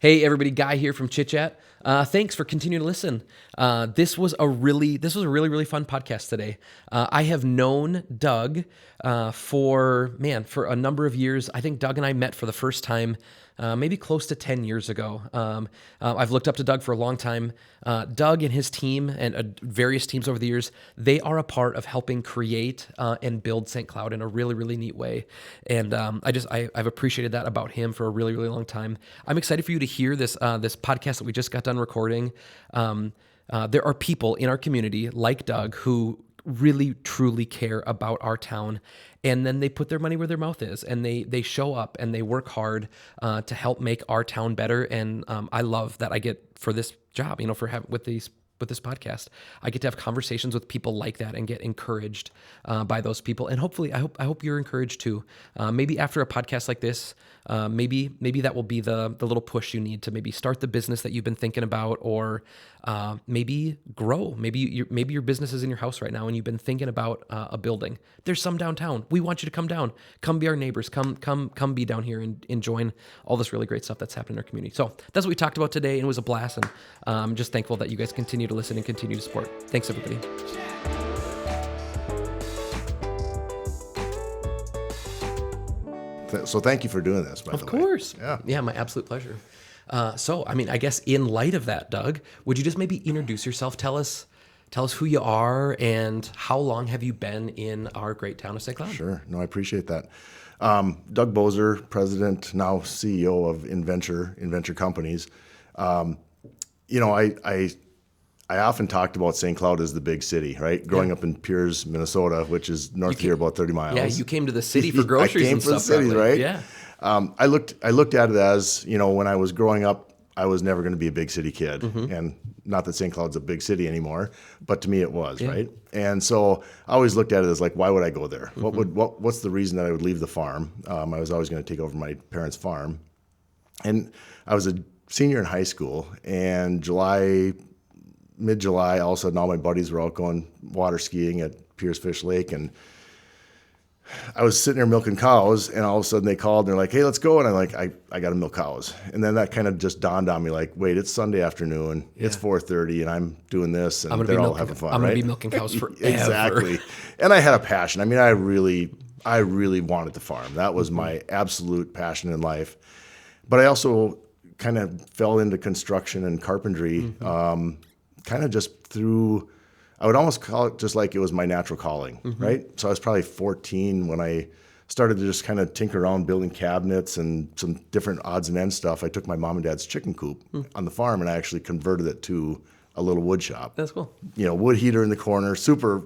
Hey everybody, Guy here from Chit Chat. Thanks for continuing to listen. This was a really fun podcast today. I have known Doug for a number of years. I think Doug and I met for the first time maybe close to 10 years ago. I've looked up to Doug for a long time. Doug and his team and various teams over the years, they are a part of helping create and build St. Cloud in a really neat way. And I've appreciated that about him for a really long time. I'm excited for you to hear this podcast that we just got done recording. There are people in our community like Doug who really truly care about our town, and then they put their money where their mouth is, and they show up and they work hard to help make our town better. And I love that I get for this job, with this podcast, I get to have conversations with people like that and get encouraged by those people. And hopefully, I hope you're encouraged too. Maybe after a podcast like this, maybe that will be the little push you need to maybe start the business that you've been thinking about, or maybe grow. Maybe your business is in your house right now and you've been thinking about a building. There's some downtown. We want you to come down. Come be our neighbors. Come be down here and join all this really great stuff that's happening in our community. So that's what we talked about today, and it was a blast. And I'm just thankful that you guys continue to listen and continue to support. Thanks, everybody. So thank you for doing this, by the way. Of course. Yeah, my absolute pleasure. I guess in light of that, Doug, would you just maybe introduce yourself? Tell us who you are and how long have you been in our great town of St. Cloud? Sure. No, I appreciate that. Doug Boser, president, now CEO of Inventure Companies. I often talked about St. Cloud as the big city, right? Growing up in Piers, Minnesota, which is north of here about 30 miles. Yeah, you came to the city for groceries I came and for stuff. the city, right? Yeah. I looked at it as, when I was growing up, I was never going to be a big city kid. Mm-hmm. And not that St. Cloud's a big city anymore, but to me it was, right? And so I always looked at it as like, why would I go there? Mm-hmm. What's the reason that I would leave the farm? I was always going to take over my parents' farm. And I was a senior in high school, and mid-July, all of a sudden all my buddies were out going water skiing at Piers Fish Lake, and I was sitting there milking cows, and all of a sudden they called and they're like, hey, let's go. And I'm like, I got to milk cows. And then that kind of just dawned on me, like, wait, it's Sunday afternoon, it's 4:30, and I'm doing this, and they're all having fun, I'm right? going to be milking cows forever. Exactly. And I had a passion. I mean, I really wanted to farm. That was my absolute passion in life. But I also kind of fell into construction and carpentry, kind of just through, I would almost call it just like it was my natural calling, right? So I was probably 14 when I started to just kind of tinker around building cabinets and some different odds and ends stuff. I took my mom and dad's chicken coop on the farm, and I actually converted it to a little wood shop. That's cool. Wood heater in the corner, super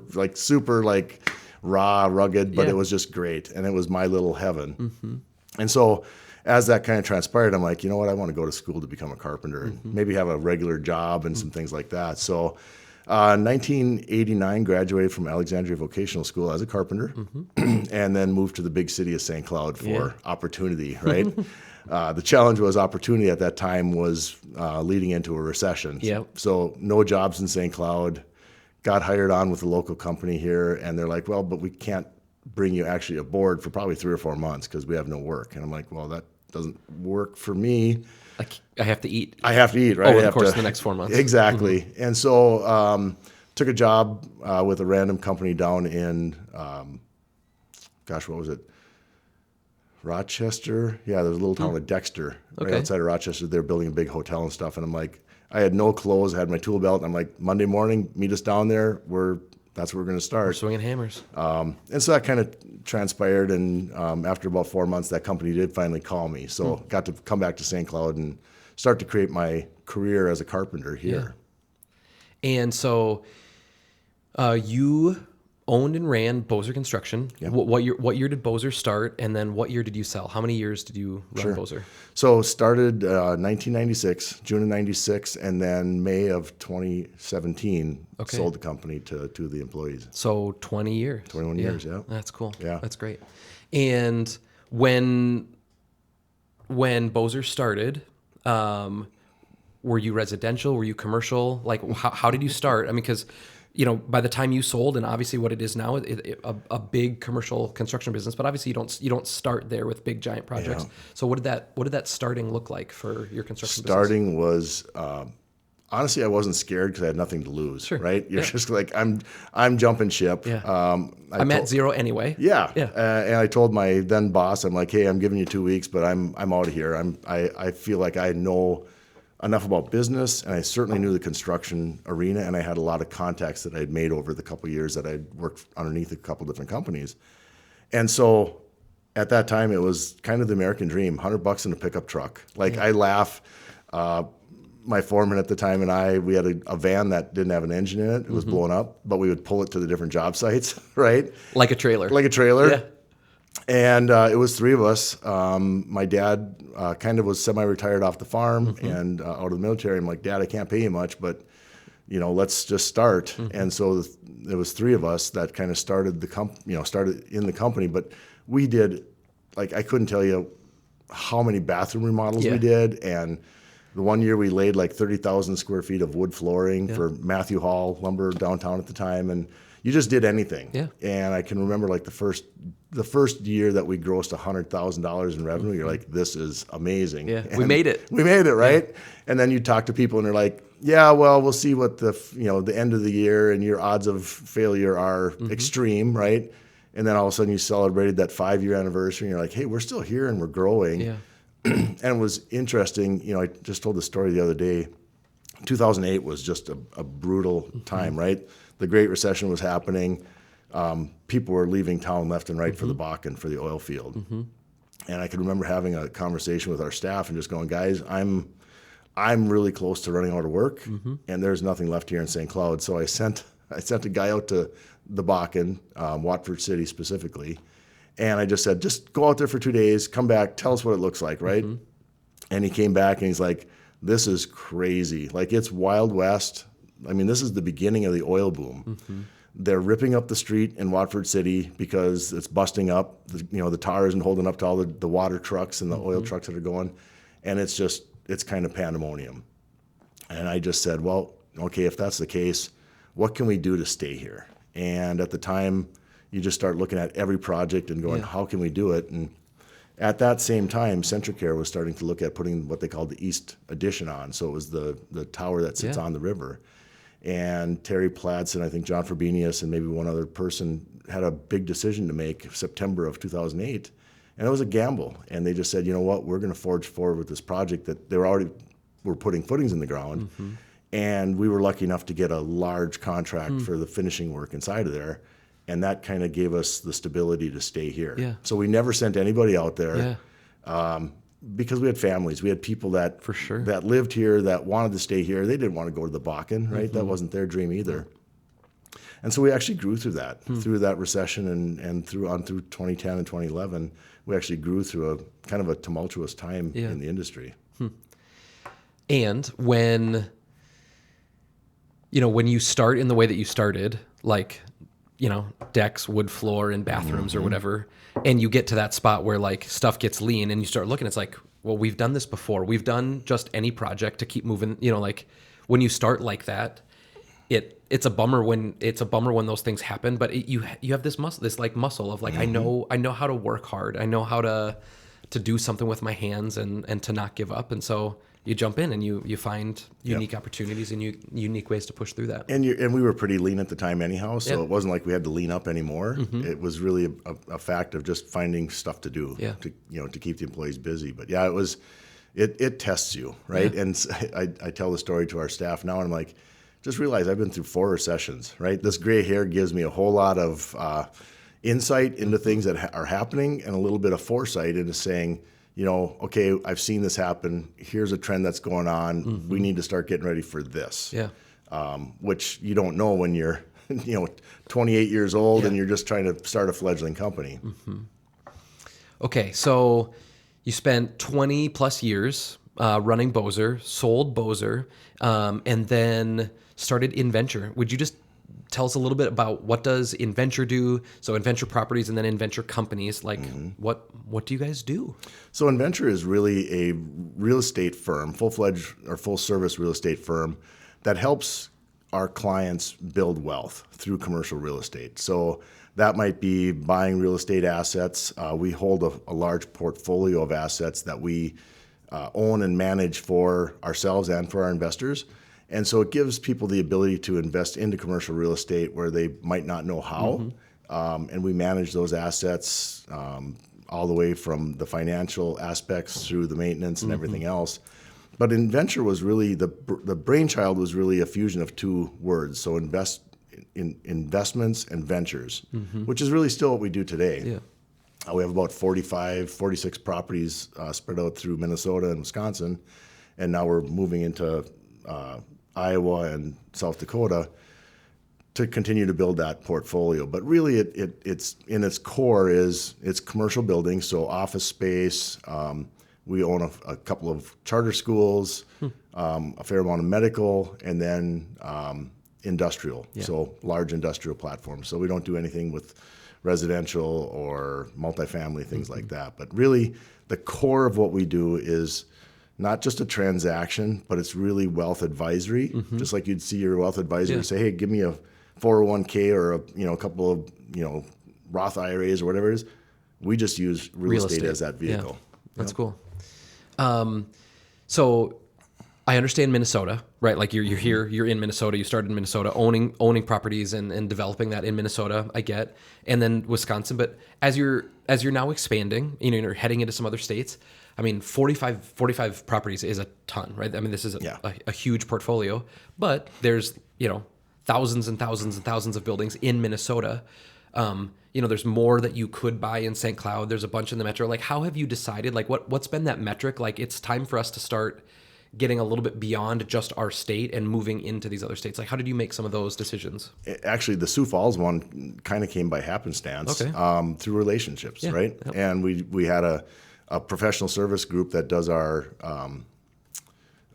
raw, rugged, but it was just great. And it was my little heaven. Mm-hmm. And so as that kind of transpired, I'm like, you know what, I want to go to school to become a carpenter and maybe have a regular job and some things like that. So 1989, graduated from Alexandria Vocational School as a carpenter, and then moved to the big city of St. Cloud for opportunity, right? The challenge was opportunity at that time was leading into a recession. Yep. So no jobs in St. Cloud, got hired on with a local company here, and they're like, well, but we can't bring you actually aboard for probably 3 or 4 months because we have no work. And I'm like, well, that doesn't work for me. Like, I have to eat. I have to eat, right? Over the course of the next 4 months. Exactly. Mm-hmm. And so took a job with a random company down in, what was it? Rochester? Yeah, there's a little town of Dexter, right outside of Rochester. They're building a big hotel and stuff. And I'm like, I had no clothes. I had my tool belt. And I'm like, Monday morning, meet us down there. That's where we're going to start. We're swinging hammers. And so that kind of transpired, and after about 4 months, that company did finally call me. So got to come back to St. Cloud and start to create my career as a carpenter here. Yeah. And so you owned and ran Boser Construction. Yeah. What year did Boser start, and then what year did you sell? How many years did you run Boser? So started 1996, June of 96, and then May of 2017 sold the company to 2 of the employees. So 20 years. 21 years, yeah. That's cool. Yeah. That's great. And when Boser started, were you residential? Were you commercial? Like, how did you start? I mean, because by the time you sold, and obviously what it is now, a big commercial construction business, but obviously you don't start there with big giant projects. Yeah. So what did that starting look like for your construction business? Starting was honestly, I wasn't scared because I had nothing to lose. Sure. Right? You're just like I'm jumping ship. Yeah. I'm at zero anyway. Yeah. Yeah. And I told my then boss, I'm like, hey, I'm giving you 2 weeks, but I'm out of here. I feel like I know enough about business, and I certainly knew the construction arena, and I had a lot of contacts that I'd made over the couple of years that I'd worked underneath a couple different companies. And so at that time, it was kind of the American dream, $100 in a pickup truck. Like, I laugh. My foreman at the time and we had a van that didn't have an engine in it. It was blown up, but we would pull it to the different job sites, right? Like a trailer. Like a trailer. Yeah. And it was three of us. My dad kind of was semi-retired off the farm and out of the military. I'm like, Dad, I can't pay you much, but let's just start. And so there was three of us that kind of started started in the company. But we did, like, I couldn't tell you how many bathroom remodels we did. And the one year we laid like 30,000 square feet of wood flooring for Matthew Hall Lumber downtown at the time. And you just did anything. Yeah. And I can remember like the first year that we grossed $100,000 in revenue, you're like, this is amazing. Yeah. And we made it. We made it, right? Yeah. And then you talk to people and they're like, yeah, well, we'll see what the end of the year and your odds of failure are extreme, right? And then all of a sudden you celebrated that 5-year anniversary and you're like, hey, we're still here and we're growing. Yeah. And it was interesting. I just told the story the other day. 2008 was just a brutal time, right? The Great Recession was happening. People were leaving town left and right for the Bakken, for the oil field. And I can remember having a conversation with our staff and just going, guys, I'm really close to running out of work, and there's nothing left here in St. Cloud. So I sent a guy out to the Bakken, Watford City specifically, and I just said, just go out there for 2 days, come back, tell us what it looks like, right? And he came back and he's like, this is crazy. Like, it's Wild West. I mean, this is the beginning of the oil boom. They're ripping up the street in Watford City because it's busting up. The tar isn't holding up to all the water trucks and the oil trucks that are going. And it's kind of pandemonium. And I just said, well, okay, if that's the case, what can we do to stay here? And at the time, you just start looking at every project and going, how can we do it? And at that same time, Centricare was starting to look at putting what they called the East Addition on. So it was the tower that sits on the river. And Terry Platts and I think John Fabinius and maybe one other person had a big decision to make September of 2008. And it was a gamble. And they just said, you know what, we're going to forge forward with this project that they were putting footings in the ground. And we were lucky enough to get a large contract for the finishing work inside of there. And that kind of gave us the stability to stay here. Yeah. So we never sent anybody out there because we had families. We had people that that lived here, that wanted to stay here. They didn't want to go to the Bakken, right? That wasn't their dream either. And so we actually grew through that, through that recession and through 2010 and 2011. We actually grew through a kind of a tumultuous time in the industry. And when you start in the way that you started, like, decks, wood floor, and bathrooms or whatever, and you get to that spot where like stuff gets lean and you start looking, it's like, well, we've done this before. We've done just any project to keep moving. Like when you start like that, it's a bummer when those things happen, but you have this muscle of like, I know how to work hard. I know how to do something with my hands and to not give up. And so you jump in and you find unique opportunities and unique ways to push through that. And we were pretty lean at the time anyhow, so it wasn't like we had to lean up anymore. It was really a fact of just finding stuff to do to keep the employees busy. But it tests you, right? Yeah. And I tell the story to our staff now, and I'm like, just realize I've been through 4 recessions, right? This gray hair gives me a whole lot of insight into things that are happening and a little bit of foresight into saying, okay, I've seen this happen. Here's a trend that's going on. We need to start getting ready for this. Yeah. Which you don't know when you're, 28 years old and you're just trying to start a fledgling company. Okay, so you spent 20 plus years running Boser, sold Boser, and then started Inventure. Would you just tell us a little bit about what does Inventure do? So Inventure Properties and then Inventure Companies, like what do you guys do? So Inventure is really a real estate firm, full-fledged or full-service real estate firm that helps our clients build wealth through commercial real estate. So that might be buying real estate assets. We hold a large portfolio of assets that we own and manage for ourselves and for our investors. And so it gives people the ability to invest into commercial real estate where they might not know how. And we manage those assets all the way from the financial aspects through the maintenance and everything else. But Inventure was really, the brainchild was really a fusion of two words. So investments and ventures, which is really still what we do today. Yeah. We have about 46 properties spread out through Minnesota and Wisconsin. And now we're moving into Iowa and South Dakota to continue to build that portfolio. But really it's in its core it's commercial buildings, so office space. We own a couple of charter schools, a fair amount of medical, and then industrial, so large industrial platforms. So we don't do anything with residential or multifamily, things like that. But really, the core of what we do is not just a transaction, but it's really wealth advisory. Just like you'd see your wealth advisor say, "Hey, give me a 401k or a couple of Roth IRAs or whatever it is." We just use real estate as that vehicle. Yeah. That's cool. So I understand Minnesota, right? Like you're here, you're in Minnesota, you started in Minnesota, owning properties and developing that in Minnesota, I get. And then Wisconsin. But as you're now expanding, you're heading into some other states. I mean, 45 properties is a ton, right? I mean, this is a huge portfolio, but there's, thousands and thousands and thousands of buildings in Minnesota. There's more that you could buy in St. Cloud. There's a bunch in the metro. Like, how have you decided, like what's been that metric? Like, it's time for us to start getting a little bit beyond just our state and moving into these other states. Like, how did you make some of those decisions? Actually, the Sioux Falls one kind of came by happenstance through relationships, right? Yep. And we had a professional service group that does our,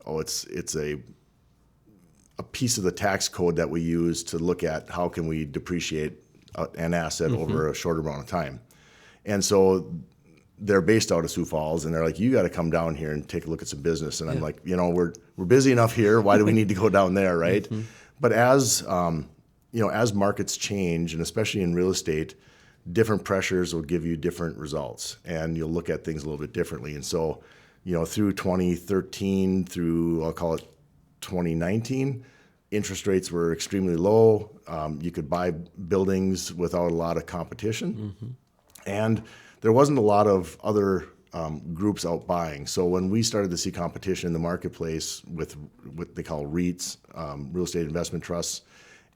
it's a piece of the tax code that we use to look at how can we depreciate an asset over a shorter amount of time. And so they're based out of Sioux Falls, and they're like, "You got to come down here and take a look at some business." And I'm like, we're busy enough here. Why do we need to go down there, right? But as markets change, and especially in real estate, different pressures will give you different results, and you'll look at things a little bit differently. And so, through 2013 through, I'll call it 2019, interest rates were extremely low. You could buy buildings without a lot of competition. And there wasn't a lot of other groups out buying. So when we started to see competition in the marketplace with what they call REITs, real estate investment trusts,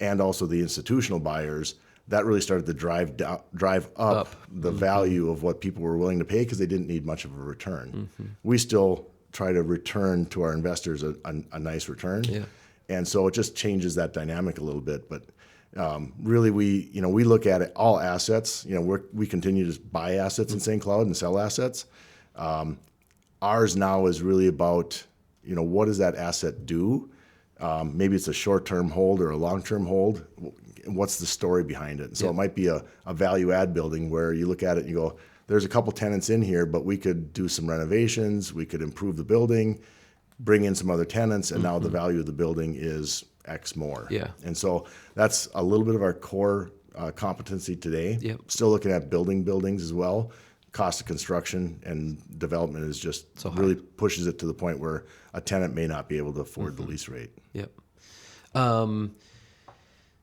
and also the institutional buyers, that really started to drive up the value of what people were willing to pay because they didn't need much of a return. We still try to return to our investors a nice return. Yeah. And so it just changes that dynamic a little bit. But really, we look at it, all assets. We continue to buy assets in St. Cloud and sell assets. Ours now is really about, what does that asset do? Maybe it's a short-term hold or a long-term hold. What's the story behind it? So it might be a value-add building where you look at it and you go, there's a couple tenants in here, but we could do some renovations. We could improve the building, bring in some other tenants, and now the value of the building is X more. Yeah. And so that's a little bit of our core competency today. Yep. Still looking at building buildings as well. Cost of construction and development is just so really pushes it to the point where a tenant may not be able to afford the lease rate. Yep.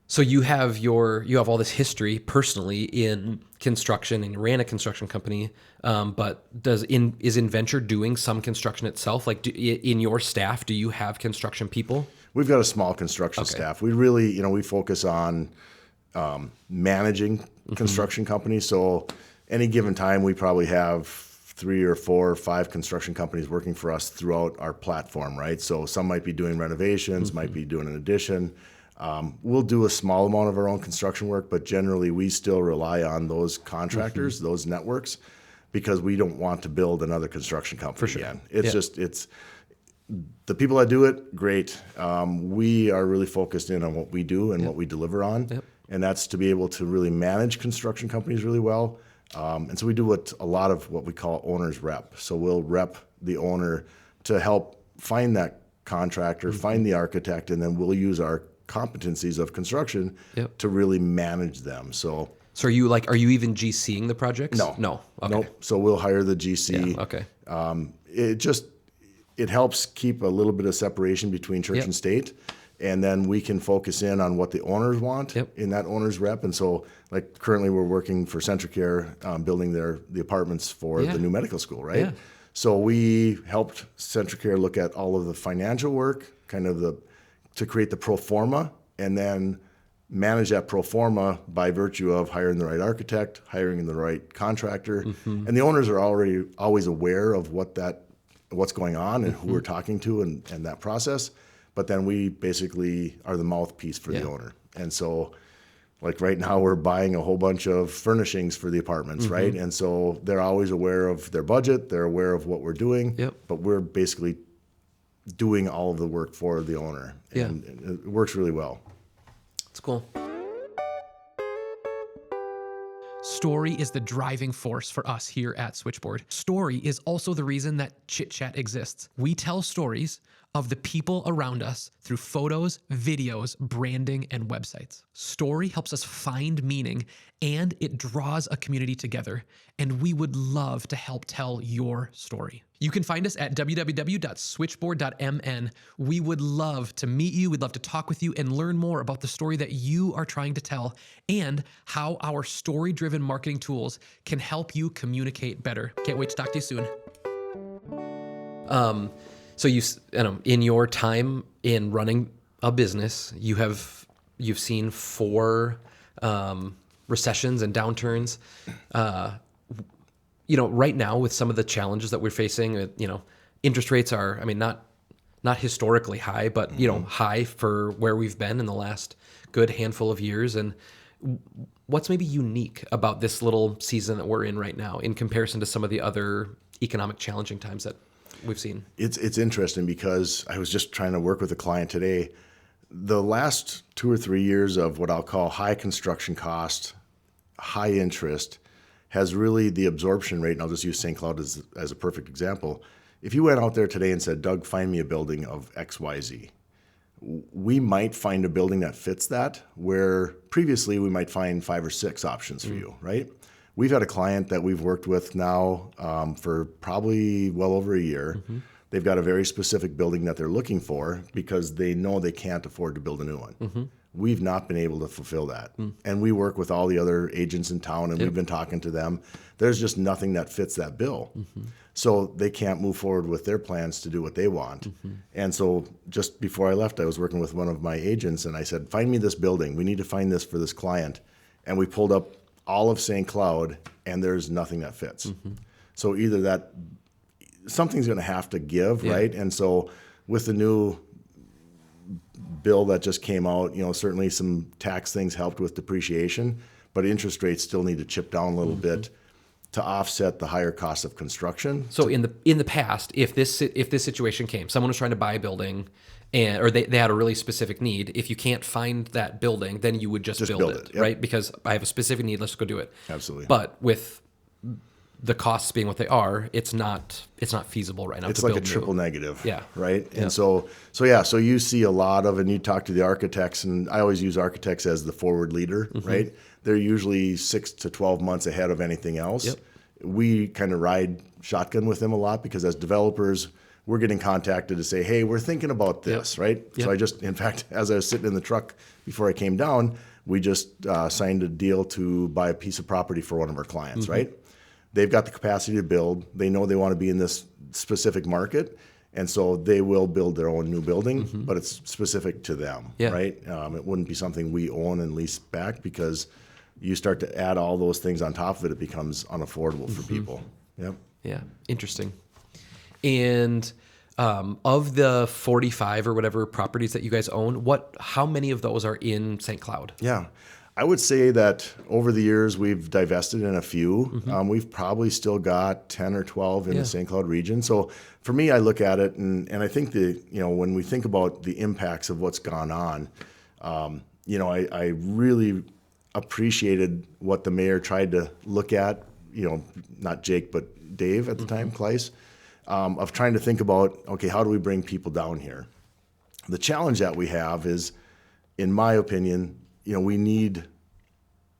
So you have all this history personally in construction, and you ran a construction company. But is Inventure doing some construction itself? Like in your staff, do you have construction people? We've got a small construction staff. We really, we focus on managing construction companies. So any given time, we probably have 3 or 4 or 5 construction companies working for us throughout our platform, right? So some might be doing renovations, might be doing an addition. We'll do a small amount of our own construction work, but generally we still rely on those contractors, those networks, because we don't want to build another construction company again. It's the people that do it, great. We are really focused in on what we do and what we deliver on, and that's to be able to really manage construction companies really well. And so we do a lot of what we call owner's rep. So we'll rep the owner to help find that contractor, find the architect, and then we'll use our competencies of construction Yep. to really manage them. So So are you even GCing the projects? No. Okay. nope. So we'll hire the GC. Yeah, okay. It helps keep a little bit of separation between church Yep. and state, and then we can focus in on what the owners want Yep. in that owner's rep. And so, like currently, we're working for Centricare, building the apartments for Yeah. the new medical school, right? Yeah. So we helped Centricare look at all of the financial work, to create the pro forma, and then manage that pro forma by virtue of hiring the right architect, hiring the right contractor, and the owners are always aware of what's going on and who we're talking to and that process. But then we basically are the mouthpiece for the owner. And so, like right now, we're buying a whole bunch of furnishings for the apartments, right? And so they're always aware of their budget, they're aware of what we're doing, Yep. but we're basically doing all of the work for the owner. Yeah. And it works really well. It's cool. Story is the driving force for us here at Switchboard. Story is also the reason that Chit Chat exists. We tell stories of the people around us through photos, videos, branding, and websites. Story helps us find meaning and it draws a community together. And we would love to help tell your story. You can find us at www.switchboard.mn. We would love to meet you. We'd love to talk with you and learn more about the story that you are trying to tell and how our story-driven marketing tools can help you communicate better. Can't wait to talk to you soon. So in your time in running a business, you've seen 4 recessions and downturns. Right now with some of the challenges that we're facing, interest rates are, not historically high, but high for where we've been in the last good handful of years. And what's maybe unique about this little season that we're in right now in comparison to some of the other economic challenging times that we've seen? It's interesting because I was just trying to work with a client today. The last 2 or 3 years of what I'll call high construction cost, high interest, has really the absorption rate, and I'll just use St. Cloud as a perfect example. If you went out there today and said, Doug, find me a building of XYZ, we might find a building that fits that, where previously we might find 5 or 6 options for you, right? We've had a client that we've worked with now for probably well over a year. They've got a very specific building that they're looking for because they know they can't afford to build a new one. We've not been able to fulfill that. And we work with all the other agents in town, and we've been talking to them. There's just nothing that fits that bill. So they can't move forward with their plans to do what they want. And so just before I left, I was working with one of my agents, and I said, find me this building. We need to find this for this client. And we pulled up all of St. Cloud, and there's nothing that fits. So either something's going to have to give, right? And so with the new bill that just came out, certainly some tax things helped with depreciation, but interest rates still need to chip down a little bit to offset the higher cost of construction. So in the past, if this situation came, someone was trying to buy a building, or they had a really specific need. If you can't find that building, then you would just build it, yep. right? Because I have a specific need, let's go do it. Absolutely. But with the costs being what they are, it's not feasible right now. It's to like a build triple new. negative, Yeah. right? Yeah. And so you see a lot of, and you talk to the architects, and I always use architects as the forward leader, right? They're usually 6 to 12 months ahead of anything else. Yep. We kind of ride shotgun with them a lot because as developers, we're getting contacted to say, hey, we're thinking about this, right? Yep. So in fact, as I was sitting in the truck before I came down, we just signed a deal to buy a piece of property for one of our clients, right? They've got the capacity to build. They know they want to be in this specific market. And so they will build their own new building, but it's specific to them, right? It wouldn't be something we own and lease back because you start to add all those things on top of it, it becomes unaffordable for people. Yep. Yeah, interesting. And of the 45 or whatever properties that you guys own, how many of those are in St. Cloud? Yeah. I would say that over the years we've divested in a few. We've probably still got 10 or 12 in the St. Cloud region. So for me, I look at it and I think when we think about the impacts of what's gone on, I really appreciated what the mayor tried to look at, not Jake, but Dave at the time, Kleiss, of trying to think about, okay, how do we bring people down here? The challenge that we have is in my opinion, we need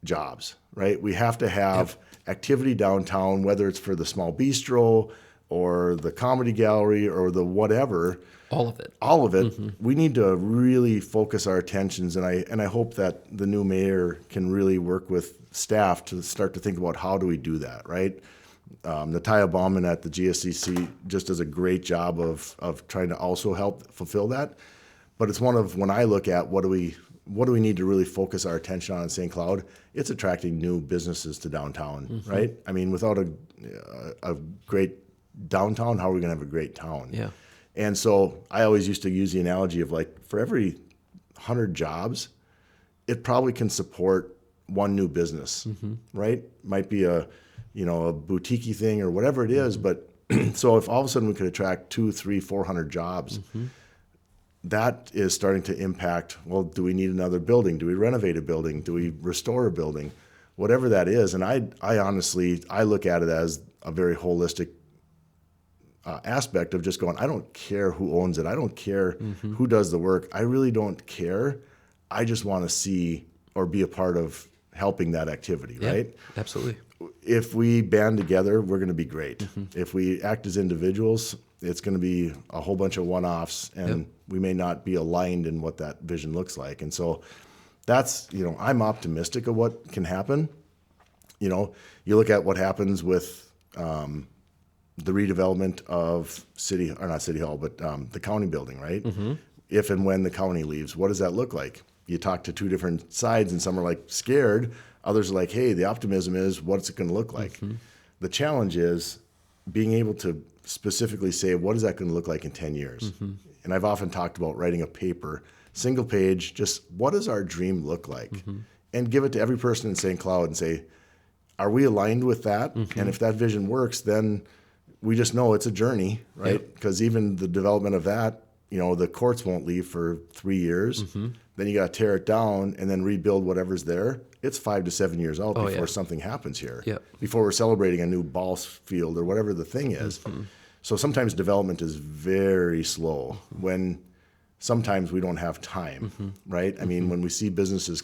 jobs, right? We have to have activity downtown, whether it's for the small bistro or the comedy gallery or the whatever. All of it. All of it. We need to really focus our attentions, and I hope that the new mayor can really work with staff to start to think about how do we do that, right? Natalia Bauman at the GSCC just does a great job of trying to also help fulfill that. But it's one of, when I look at what do we need to really focus our attention on in St. Cloud, it's attracting new businesses to downtown, right? I mean, without a great downtown, how are we going to have a great town? Yeah. And so I always used to use the analogy of like, for every 100 jobs, it probably can support one new business, right? Might be a boutique thing or whatever it is, but so if all of a sudden we could attract 200, 300, 400 jobs, that is starting to impact, well, do we need another building? Do we renovate a building? Do we restore a building? Whatever that is. And I honestly, I look at it as a very holistic aspect of just going, I don't care who owns it. I don't care who does the work. I really don't care. I just want to see or be a part of helping that activity, right? Absolutely. If we band together, we're going to be great. If we act as individuals, it's going to be a whole bunch of one-offs, and we may not be aligned in what that vision looks like. And so that's, I'm optimistic of what can happen. You look at what happens with the redevelopment of not City Hall, but the county building, right? If and when the county leaves, what does that look like? You talk to two different sides, and some are like scared. Others are like, hey, the optimism is, what's it going to look like? The challenge is being able to specifically say, what is that going to look like in 10 years? And I've often talked about writing a paper, single page, just what does our dream look like? And give it to every person in St. Cloud and say, are we aligned with that? And if that vision works, then we just know it's a journey, right? Because even the development of that, the courts won't leave for 3 years. Then you got to tear it down and then rebuild whatever's there. It's 5 to 7 years out before something happens here. Before we're celebrating a new ball field or whatever the thing is. So sometimes development is very slow when sometimes we don't have time, right? I mean, when we see businesses,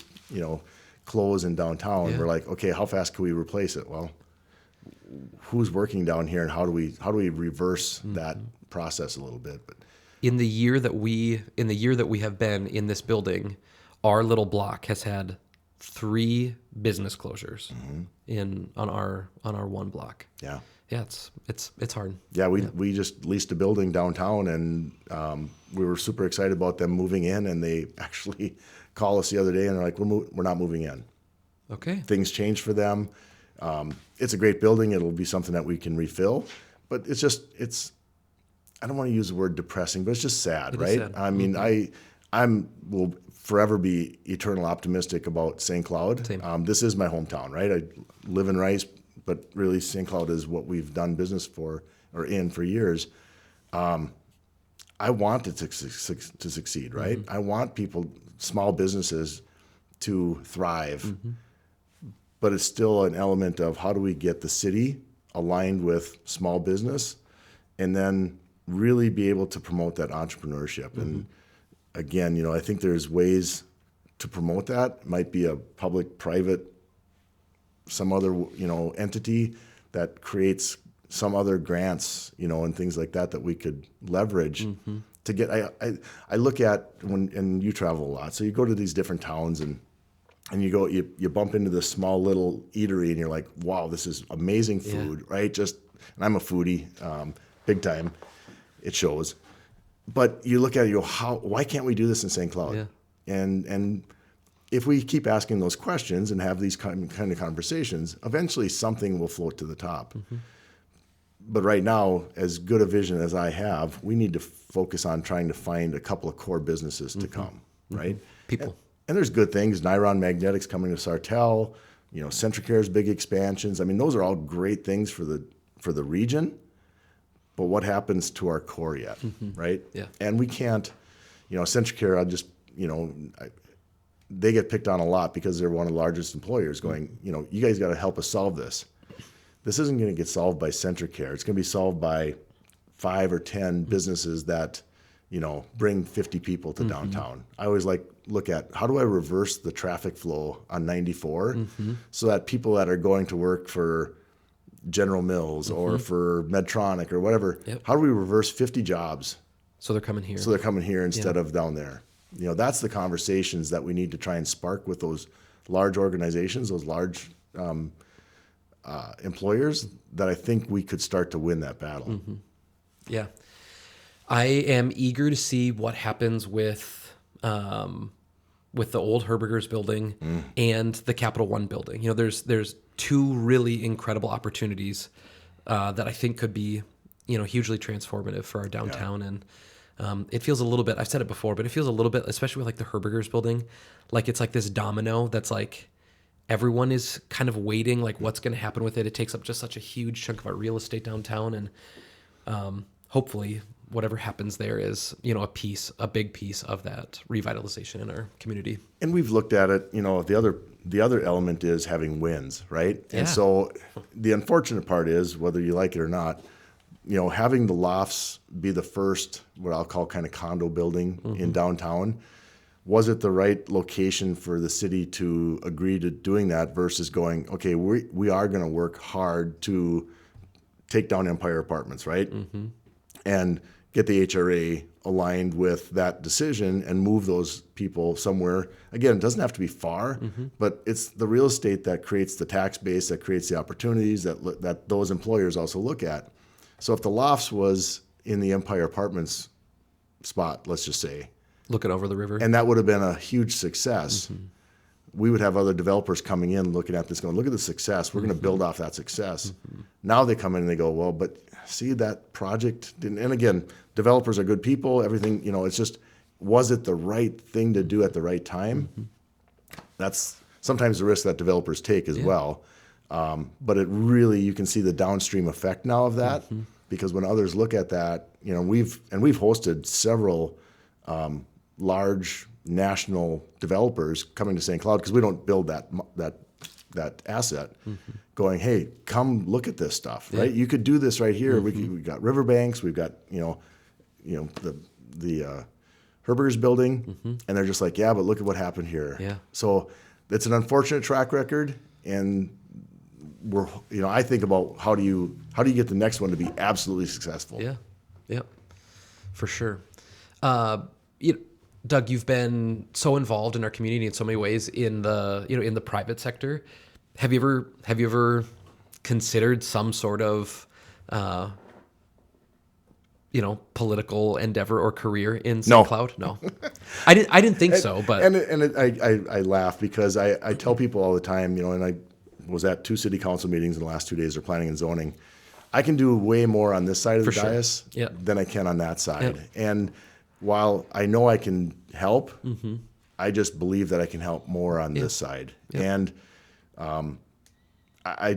close in downtown, we're like, okay, how fast can we replace it? Well, who's working down here, and how do we reverse that process a little bit? But in the year that we have been in this building, our little block has had 3 business closures on our one block. Yeah, it's hard. Yeah, we just leased a building downtown, and we were super excited about them moving in, and they actually called us the other day and they're like, we're not moving in. Okay. Things changed for them. It's a great building. It'll be something that we can refill, but it's I don't want to use the word depressing, but it's just sad, right? Sad. I mean, I will forever be eternal optimistic about St. Cloud. This is my hometown, right? I live in Rice, but really St. Cloud is what we've done business for years. I want it to succeed, right? I want people, small businesses, to thrive, but it's still an element of how do we get the city aligned with small business, and then really be able to promote that entrepreneurship. And again, I think there's ways to promote that. It might be a public-private, some other, entity that creates some other grants, and things like that we could leverage to get. I look at and you travel a lot, so you go to these different towns and you bump into this small little eatery and you're like, wow, this is amazing food, right? And I'm a foodie, big time. It shows. But you look at it, why can't we do this in St. Cloud? Yeah. And if we keep asking those questions and have these kind of conversations, eventually something will float to the top. But right now, as good a vision as I have, we need to focus on trying to find a couple of core businesses to come, right? People. And there's good things. Niron Magnetics coming to Sartell, Centricare's big expansions. I mean, those are all great things for the region. But what happens to our core yet, right? Yeah. And we can't, Centricare, they get picked on a lot because they're one of the largest employers going, you guys got to help us solve this. This isn't going to get solved by Centricare. It's going to be solved by 5 or 10 businesses that bring 50 people to downtown. I always look at how do I reverse the traffic flow on 94 so that people that are going to work for General Mills or for Medtronic or whatever, how do we reverse 50 jobs? So they're coming here. So they're coming here instead of down there. That's the conversations that we need to try and spark with those large organizations, those large employers, that I think we could start to win that battle. Yeah. I am eager to see what happens with the old Herberger's building and the Capital One building. There's two really incredible opportunities that I think could be, hugely transformative for our downtown. And it feels a little bit, I've said it before, but it feels a little bit, especially with the Herberger's building, like it's like this domino that's like everyone is kind of waiting, like what's going to happen with it. It takes up just such a huge chunk of our real estate downtown. And hopefully whatever happens there is, a big piece of that revitalization in our community. And we've looked at it, the other element is having wins, right? Yeah. And so the unfortunate part is, whether you like it or not, having the lofts be the first, what I'll call kind of condo building in downtown, was it the right location for the city to agree to doing that versus going, okay, we are going to work hard to take down Empire Apartments, right? And get the HRA aligned with that decision and move those people somewhere. Again, it doesn't have to be far, but it's the real estate that creates the tax base, that creates the opportunities that those employers also look at. So if the lofts was in the Empire Apartments spot, let's just say, Looking over the river. and that would have been a huge success, we would have other developers coming in looking at this going, look at the success. We're going to build off that success. Now they come in and they go, well, but see, that project didn't. And again, developers are good people. Everything, it's just, was it the right thing to do at the right time? That's sometimes the risk that developers take as well. But it really, you can see the downstream effect now of that, because when others look at that, we've hosted several large national developers coming to St. Cloud, because we don't build that asset, going, hey, come look at this stuff, right? You could do this right here. We've got riverbanks, we've got the Herberger's building, and they're just like, yeah, but look at what happened here. Yeah. So it's an unfortunate track record, and I think about how do you get the next one to be absolutely successful. Yeah, for sure. Doug, you've been so involved in our community in so many ways in the private sector. Have you ever considered some sort of political endeavor or career in St. Cloud? No. I didn't think so, but I laugh because I tell people all the time, and I was at 2 city council meetings in the last 2 days of planning and zoning. I can do way more on this side of the dais than I can on that side. And while I know I can help, I just believe that I can help more on this side. And I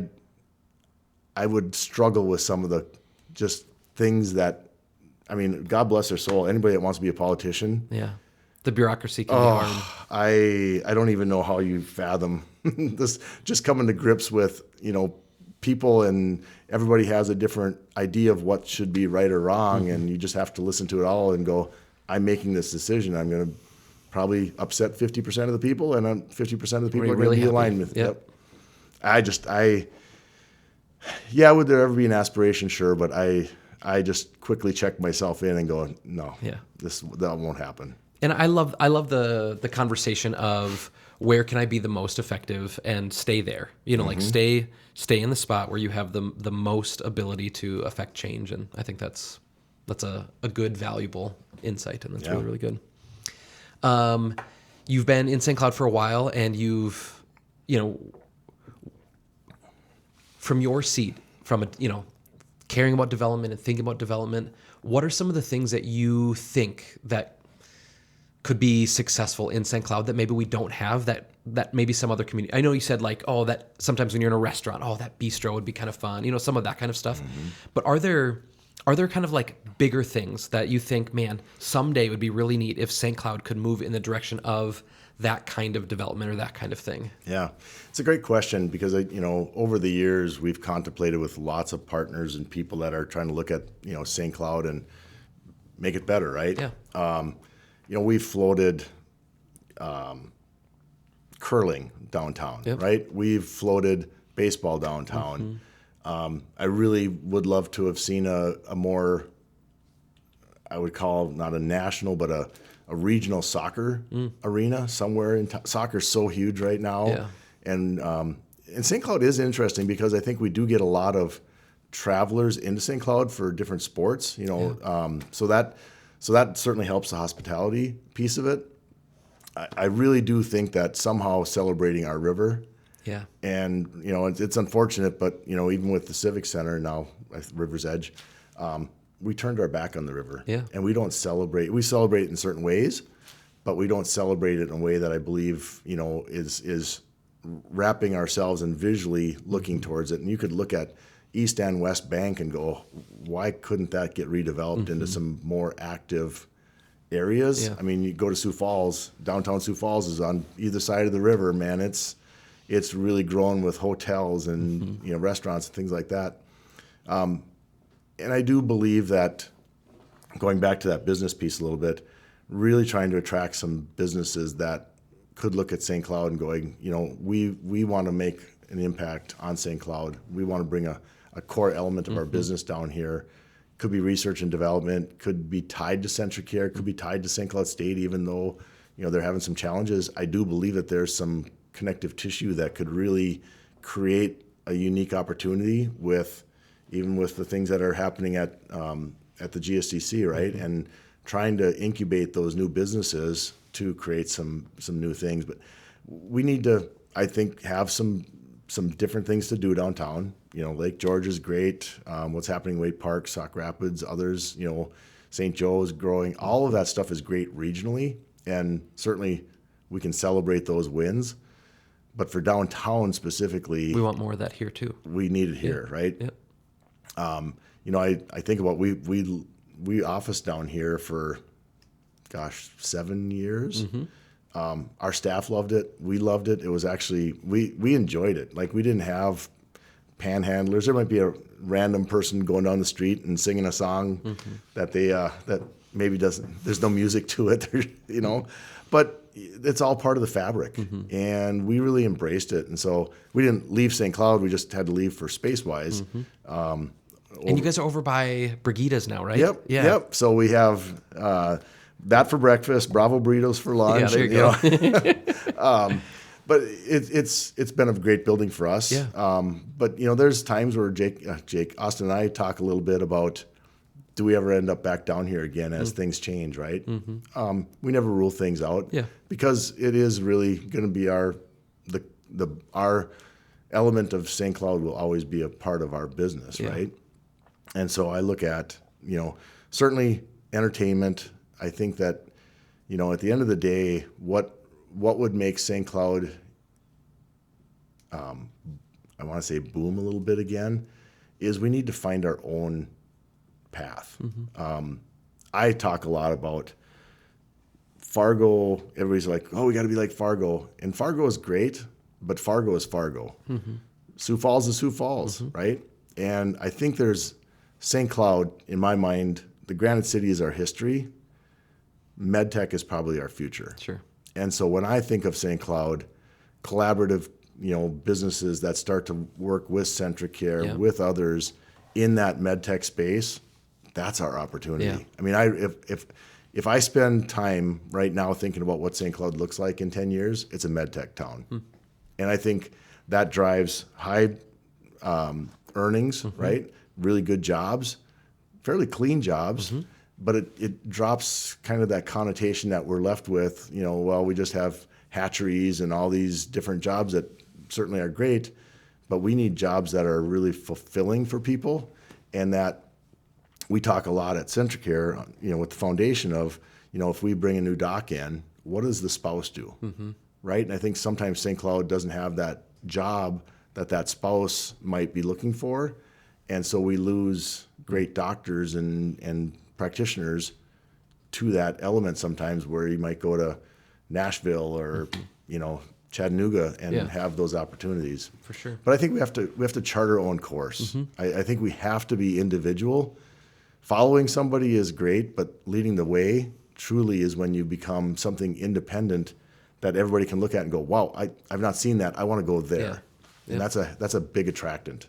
would struggle with some of the just things that, God bless their soul. Anybody that wants to be a politician. Yeah. The bureaucracy can be hard. I don't even know how you fathom this, just coming to grips with, people, and everybody has a different idea of what should be right or wrong. And you just have to listen to it all and go, I'm making this decision. I'm going to probably upset 50% of the people, and 50% of the people are going to be aligned with it. Would there ever be an aspiration? Sure. But I just quickly check myself in and go, no, that won't happen. And I love the conversation of where can I be the most effective and stay there, like stay in the spot where you have the most ability to affect change. And I think that's a good, valuable insight, and that's really, really good. You've been in St. Cloud for a while, and you've, from your seat, from caring about development and thinking about development, what are some of the things that you think that could be successful in St. Cloud that maybe we don't have, that maybe some other community? I know you said that sometimes when you're in a restaurant, that bistro would be kind of fun, some of that kind of stuff. But are there kind of bigger things that you think, man, someday it would be really neat if St. Cloud could move in the direction of that kind of development or that kind of thing? Yeah, it's a great question, because over the years we've contemplated with lots of partners and people that are trying to look at St. Cloud and make it better, right? Yeah. We've floated curling downtown, Yep. right? We've floated baseball downtown. I really would love to have seen a more, I would call not a national, but a regional soccer arena somewhere. Soccer's so huge right now. Yeah. And St. Cloud is interesting because I think we do get a lot of travelers into St. Cloud for different sports, so that certainly helps the hospitality piece of it. I really do think that somehow celebrating our river, Yeah. and it's unfortunate, but even with the Civic Center now, River's Edge, we turned our back on the river. Yeah. And we don't celebrate. We celebrate it in certain ways, but we don't celebrate it in a way that I believe is wrapping ourselves and visually looking towards it. And you could look at East and West Bank and go, why couldn't that get redeveloped into some more active areas? Yeah. I mean, you go to Sioux Falls, downtown Sioux Falls is on either side of the river, man. It's really grown with hotels and restaurants and things like that. And I do believe that, going back to that business piece a little bit, really trying to attract some businesses that could look at St. Cloud and going, we want to make an impact on St. Cloud. We want to bring a core element of our business down here. Could be research and development, could be tied to Centricare, could be tied to St. Cloud State, even though they're having some challenges. I do believe that there's some connective tissue that could really create a unique opportunity with the things that are happening at the GSDC, right? And trying to incubate those new businesses to create some new things. But we need to, I think, have some different things to do downtown. Lake George is great. What's happening in Wade Park, Sauk Rapids, others, St. Joe is growing. All of that stuff is great regionally, and certainly we can celebrate those wins. But for downtown specifically, We want more of that here too. we need it here, right? Yep. I think about we officed down here for 7 years. Our staff loved it. We loved it. It was actually we enjoyed it. Like, we didn't have panhandlers. There might be a random person going down the street and singing a song that they that maybe doesn't. There's no music to it, but it's all part of the fabric, and we really embraced it. And so we didn't leave St. Cloud. We just had to leave for space-wise. And you guys are over by Brigida's now, right? Yep. Yeah. Yep. So we have that for breakfast, Bravo burritos for lunch. Yeah, there you go. But it's been a great building for us. Yeah. But there's times where Jake, Austin, and I talk a little bit about, do we ever end up back down here again as things change, right? We never rule things out. Yeah. Because it is really going to be our element of St. Cloud will always be a part of our business, Yeah. right? And so I look at, certainly entertainment. I think that, at the end of the day, what would make St. Cloud, I want to say, boom a little bit again, is we need to find our own path. I talk a lot about Fargo. Everybody's like, oh, we got to be like Fargo. And Fargo is great, but Fargo is Fargo. Sioux Falls is Sioux Falls, right? And I think there's St. Cloud, in my mind, the Granite City is our history. MedTech is probably our future. Sure. And so when I think of St. Cloud, collaborative, businesses that start to work with Centricare, Yeah. with others in that MedTech space, that's our opportunity. Yeah. I mean, if I spend time right now thinking about what St. Cloud looks like in 10 years, it's a MedTech town. And I think that drives high earnings, right? Really good jobs, fairly clean jobs, but it drops kind of that connotation that we're left with, we just have hatcheries and all these different jobs that certainly are great, but we need jobs that are really fulfilling for people. And that we talk a lot at Centricare, with the foundation of, if we bring a new doc in, what does the spouse do? Right? And I think sometimes St. Cloud doesn't have that job that spouse might be looking for. And so we lose great doctors and practitioners to that element sometimes, where you might go to Nashville or, Chattanooga and Yeah. have those opportunities. For sure. But I think we have to chart our own course. I think we have to be individual, following somebody is great, but leading the way truly is when you become something independent that everybody can look at and go, wow, I've not seen that. I want to go there. Yeah. And that's a big attractant.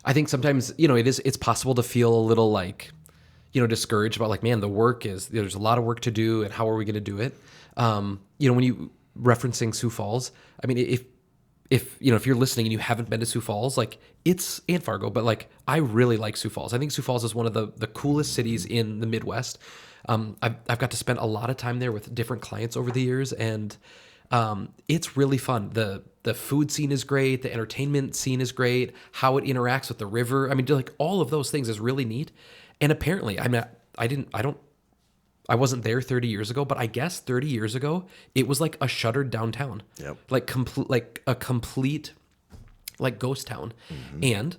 I think sometimes, it's possible to feel a little like, discouraged about like, man, there's a lot of work to do and how are we going to do it? When you referencing Sioux Falls, I mean, if you're listening and you haven't been to Sioux Falls, like it's and Fargo, but like I really like Sioux Falls. I think Sioux Falls is one of the coolest cities in the Midwest. I've got to spend a lot of time there with different clients over the years, and it's really fun. The food scene is great. The entertainment scene is great. How it interacts with the river. I mean, like all of those things is really neat. And apparently, I wasn't there 30 years ago, but I guess 30 years ago, it was like a shuttered downtown. Yep. Like a complete like ghost town. And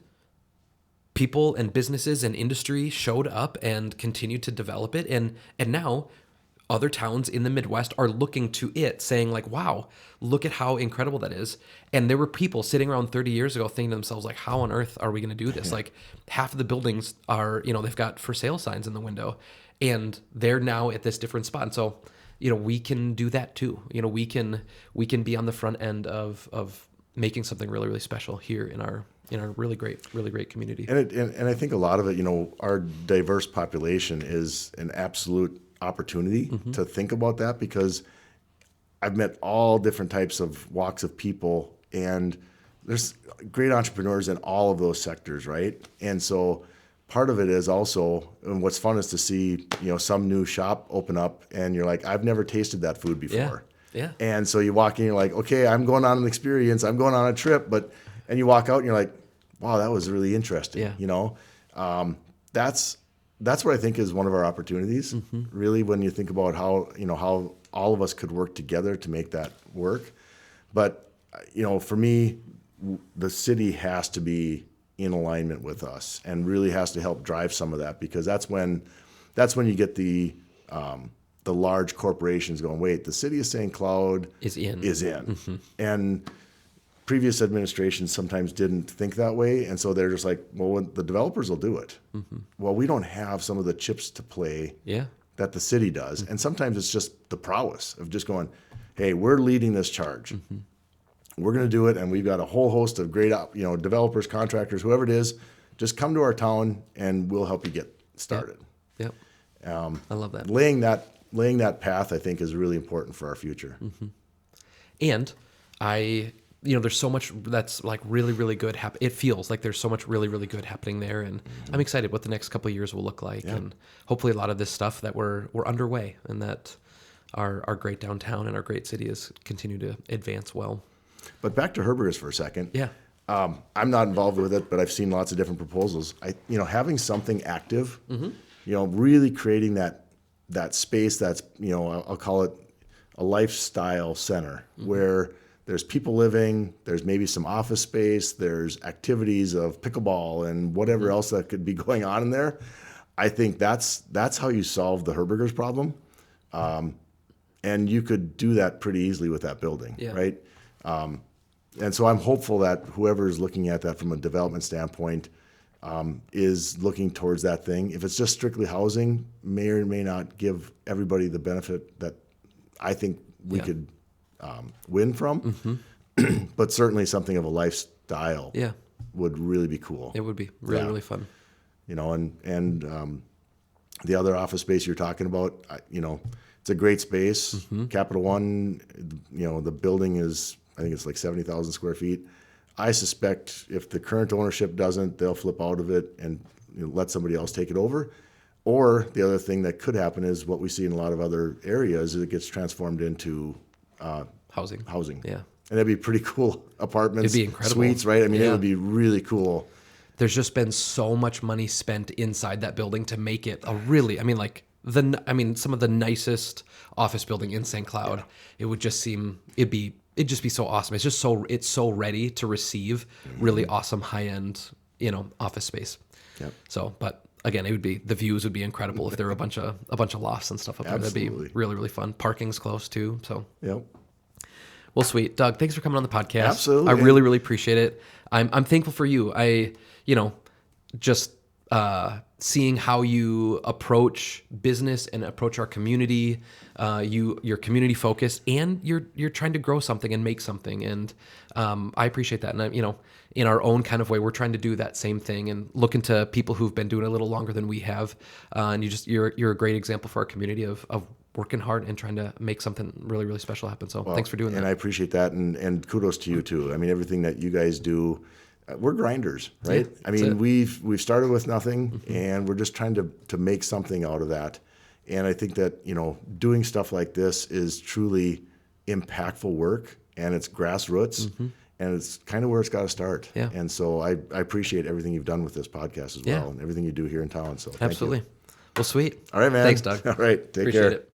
people and businesses and industry showed up and continued to develop it. And now other towns in the Midwest are looking to it saying like, wow, look at how incredible that is. And there were people sitting around 30 years ago thinking to themselves like, how on earth are we going to do this? Like half of the buildings are, they've got for sale signs in the window, and they're now at this different spot. And so, we can do that too. We can be on the front end of making something really, really special here in our really great community. And I think a lot of it, our diverse population is an absolute opportunity to think about that, because I've met all different types of walks of people, and there's great entrepreneurs in all of those sectors, right? And so part of it is also, and what's fun is to see, some new shop open up and you're like, I've never tasted that food before. Yeah. And so you walk in, you're like, okay, I'm going on an experience, I'm going on a trip, and you walk out and you're like, wow, that was really interesting. Yeah. That's what I think is one of our opportunities, really, when you think about how all of us could work together to make that work. But, for me, the city has to be in alignment with us and really has to help drive some of that, because that's when you get the large corporations going, wait, the city is saying cloud is in. And previous administrations sometimes didn't think that way, and so they're just like, well, the developers will do it. Well, we don't have some of the chips to play that the city does, and sometimes it's just the prowess of just going, hey, we're leading this charge. We're going to do it, and we've got a whole host of great developers, contractors, whoever it is, just come to our town and we'll help you get started. Yep. I love that. Laying that path, I think, is really important for our future. And there's so much that's like really, really good. It feels like there's so much really, really good happening there. And I'm excited what the next couple of years will look like. And hopefully a lot of this stuff that we're underway, and that our great downtown and our great city is continue to advance well. But back to Herberger's for a second. Yeah. I'm not involved with it, but I've seen lots of different proposals. Having something active, really creating that space that's, I'll call it a lifestyle center where there's people living, there's maybe some office space, there's activities of pickleball and whatever else that could be going on in there. I think that's how you solve the Herberger's problem. And you could do that pretty easily with that building, right? And so I'm hopeful that whoever is looking at that from a development standpoint is looking towards that thing. If it's just strictly housing, may or may not give everybody the benefit that I think we could win from. But certainly something of a lifestyle would really be cool. It would be really fun. And the other office space you're talking about, it's a great space. Capital One, the building is, I think it's like 70,000 square feet. I suspect if the current ownership doesn't, they'll flip out of it and let somebody else take it over. Or the other thing that could happen is what we see in a lot of other areas, is it gets transformed into housing. Yeah. And that'd be pretty cool apartments. It'd be incredible. Suites, right? I mean, it would be really cool. There's just been so much money spent inside that building to make it a really, some of the nicest office building in St. Cloud. It would just seem, it'd just be so awesome. It's so ready to receive really awesome high-end, office space. Yep. So, but again, the views would be incredible if there were a bunch of lofts and stuff up there. That'd be really, really fun. Parking's close too. So, yep. Well, sweet. Doug, thanks for coming on the podcast. Absolutely. I really, really appreciate it. I'm thankful for you. Just seeing how you approach business and approach our community. You're community focused, and you're trying to grow something and make something. And I appreciate that. And in our own kind of way, we're trying to do that same thing and look into people who've been doing it a little longer than we have. And you're a great example for our community of working hard and trying to make something really, really special happen. So thanks for doing that. And I appreciate that. And kudos to you too. I mean, everything that you guys do, we're grinders, right? Yeah, I mean, we've started with nothing, and we're just trying to make something out of that. And I think that, doing stuff like this is truly impactful work, and it's grassroots, and it's kind of where it's got to start. Yeah. And so I appreciate everything you've done with this podcast as well, and everything you do here in town. So thank you. Absolutely. Well, sweet. All right, man. Thanks, Doug. All right. Take Appreciate care. it.